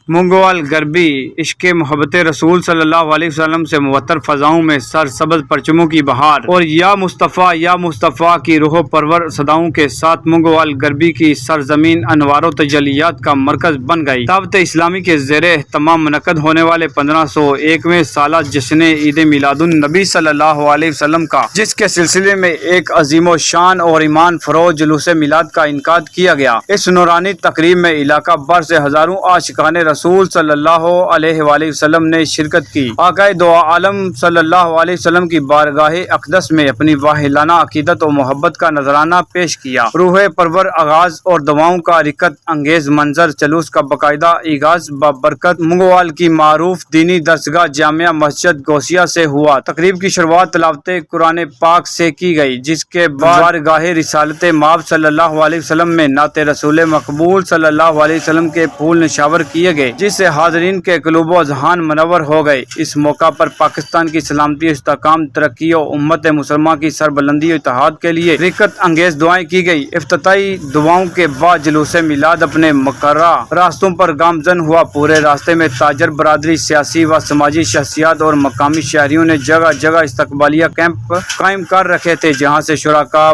منگوال غربی عشق محبت رسول صلی اللہ علیہ وسلم سے معطر فضاؤں میں سر سبز پرچموں کی بہار اور یا مصطفیٰ کی روح پرور صداؤں کے ساتھ منگوال غربی کی سرزمین انوار و تجلیات کا مرکز بن گئی۔ دعوت اسلامی کے زیر اہتمام منعقد ہونے والے 1501ویں سالہ جشن عید میلاد النبی صلی اللہ علیہ وسلم کا، جس کے سلسلے میں ایک عظیم و شان اور ایمان فروز جلوس میلاد کا انعقاد کیا گیا۔ اس نورانی تقریب میں علاقہ بھر سے ہزاروں عاشقان رسول صلی اللہ علیہ وآلہ وسلم نے شرکت کی۔ آقائے دو عالم صلی اللہ علیہ وسلم کی بارگاہ اقدس میں اپنی واہلانہ عقیدت و محبت کا نذرانہ پیش کیا۔ روح پرور آغاز اور دعاؤں کا رکت انگیز منظر جلوس کا باقاعدہ آغاز ببرکت منگوال کی معروف دینی درسگاہ جامع مسجد گوسیہ سے ہوا۔ تقریب کی شروعات تلاوت قرآن پاک سے کی گئی، جس کے بعد بارگاہ رسالت مآب صلی اللہ علیہ وسلم میں نعت رسول مقبول صلی اللہ علیہ وسلم کے پھول نشاور کیے گئے، جس سے حاضرین کے قلوب و اذہان منور ہو گئے۔ اس موقع پر پاکستان کی سلامتی، استحکام، ترقی و امت مسلمہ کی سربلندی و اتحاد کے لیے رکت انگیز دعائیں کی گئی۔ افتتاحی دعاؤں کے بعد جلوس میلاد اپنے مقررہ راستوں پر گامزن ہوا۔ پورے راستے میں تاجر برادری، سیاسی و سماجی شخصیات اور مقامی شہریوں نے جگہ جگہ استقبالیہ کیمپ قائم کر رکھے تھے، جہاں سے شرکاء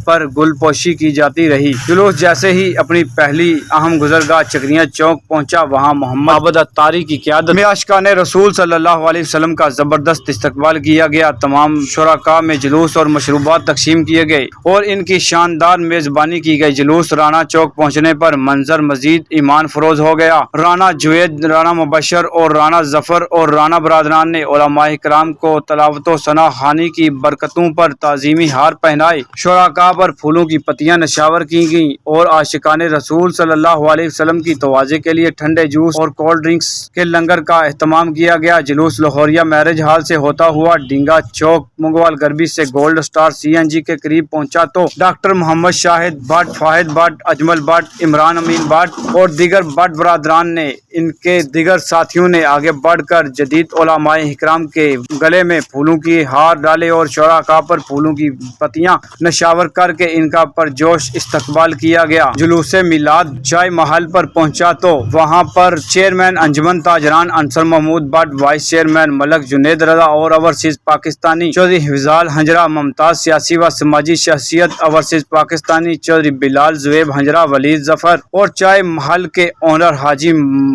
پر گل پوشی کی جاتی رہی۔ جلوس جیسے ہی اپنی پہلی اہم گزرگاہ چکریاں چوک پہنچا، وہاں محمد عابد اتاری کی قیادت میں عاشقان رسول صلی اللہ علیہ وسلم کا زبردست استقبال کیا گیا۔ تمام شرکاء میں جلوس اور مشروبات تقسیم کیے گئے اور ان کی شاندار میزبانی کی گئی۔ جلوس رانا چوک پہنچنے پر منظر مزید ایمان فروز ہو گیا۔ رانا جوید، رانا مبشر اور رانا ظفر اور رانا برادران نے علماء کرام کو تلاوت و ثنا خوانی کی برکتوں پر تعظیمی ہار پہنائے۔ شرکاء پر پھولوں کی پتیاں نشاور کی گئیں اور عاشقان رسول صلی اللہ علیہ وسلم کی توازے کے لیے ٹھنڈے جوس اور کولڈ ڈرنکس کے لنگر کا اہتمام کیا گیا۔ جلوس لاہوریہ میرج ہال سے ہوتا ہوا ڈینگا چوک منگوال غربی سے گولڈ سٹار CNG کے قریب پہنچا تو ڈاکٹر محمد شاہد بٹ، فاہد بٹ، اجمل بٹ، عمران امین بٹ اور دیگر بٹ برادران نے ان کے دیگر ساتھیوں نے آگے بڑھ کر جدید علماء اکرام کے گلے میں پھولوں کی ہار ڈالے اور شرکاء پر پھولوں کی پتیاں نشاور کر کے ان کا پرجوش استقبال کیا گیا۔ جلوس میلاد چائے محل پر پہنچا تو وہاں پر چیئرمین انجمن تاجران انصر محمود بٹ، وائس چیئرمین ملک جنید رضا اور اوورسیز پاکستانی چودھری حفظال ہنجرہ ممتاز، سیاسی و سماجی شخصیت اوورسیز پاکستانی چودھری بلال زویب ہنجرہ، ولید ظفر اور چائے محل کے اونر حاجی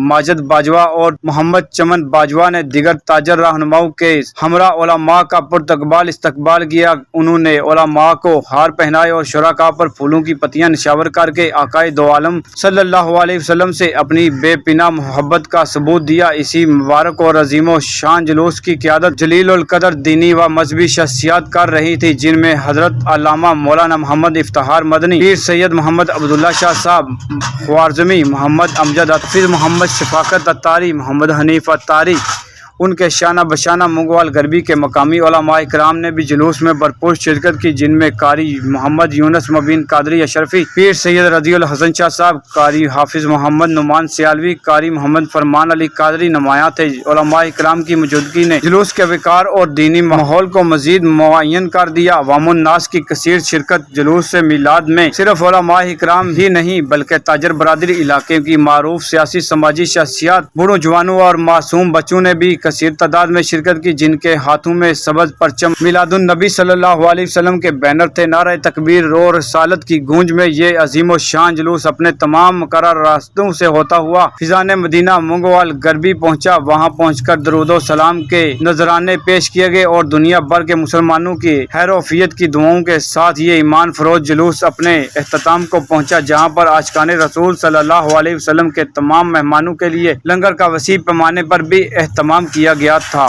ماجد باجوہ اور محمد چمن باجوہ نے دیگر تاجر رہنماؤں کے ہمراہ علماء کا پرتقبال استقبال کیا۔ انہوں نے علماء کو ہار پہنائے اور شرکاء پر پھولوں کی پتیاں نشاور کر کے آقائے دو عالم صلی اللہ علیہ وسلم سے اپنی بے پناہ محبت کا ثبوت دیا۔ اسی مبارک اور عظیم و شان جلوس کی قیادت جلیل القدر دینی و مذہبی شخصیات کر رہی تھی، جن میں حضرت علامہ مولانا محمد افتخار مدنی، پیر سید محمد عبداللہ شاہ صاحب خوارزمی، محمد امجد حافظ، محمد شفقت اتاری، محمد حنیف اتاری۔ ان کے شانہ بشانہ منگوال غربی کے مقامی علماء کرام نے بھی جلوس میں بھرپور شرکت کی، جن میں قاری محمد یونس مبین قادری اشرفی، پیر سید رضی الحسن شاہ صاحب، قاری حافظ محمد نعمان سیالوی، قاری محمد فرمان علی قادری نمایاں تھے۔ علماء کرام کی موجودگی نے جلوس کے وقار اور دینی ماحول کو مزید معین کر دیا۔ عوام الناس کی کثیر شرکت جلوس سے میلاد میں صرف علماء کرام ہی نہیں بلکہ تاجر برادری، علاقے کی معروف سیاسی سماجی شخصیات، بوڑھوں جوانوں اور معصوم بچوں نے بھی کثیر تعداد میں شرکت کی، جن کے ہاتھوں میں سبز پرچم میلاد النبی صلی اللہ علیہ وسلم کے بینر تھے۔ نعرہ تکبیر اور رسالت کی گونج میں یہ عظیم و شان جلوس اپنے تمام مقررہ راستوں سے ہوتا ہوا فضان مدینہ منگوال غربی پہنچا۔ وہاں پہنچ کر درود و سلام کے نذرانے پیش کیے گئے اور دنیا بھر کے مسلمانوں کی خیر و عافیت کی دعاؤں کے ساتھ یہ ایمان فروز جلوس اپنے اختتام کو پہنچا، جہاں پر عاشقان رسول صلی اللہ علیہ وسلم کے تمام مہمانوں کے لیے لنگر کا وسیع پیمانے پر بھی اہتمام کیا گیا تھا۔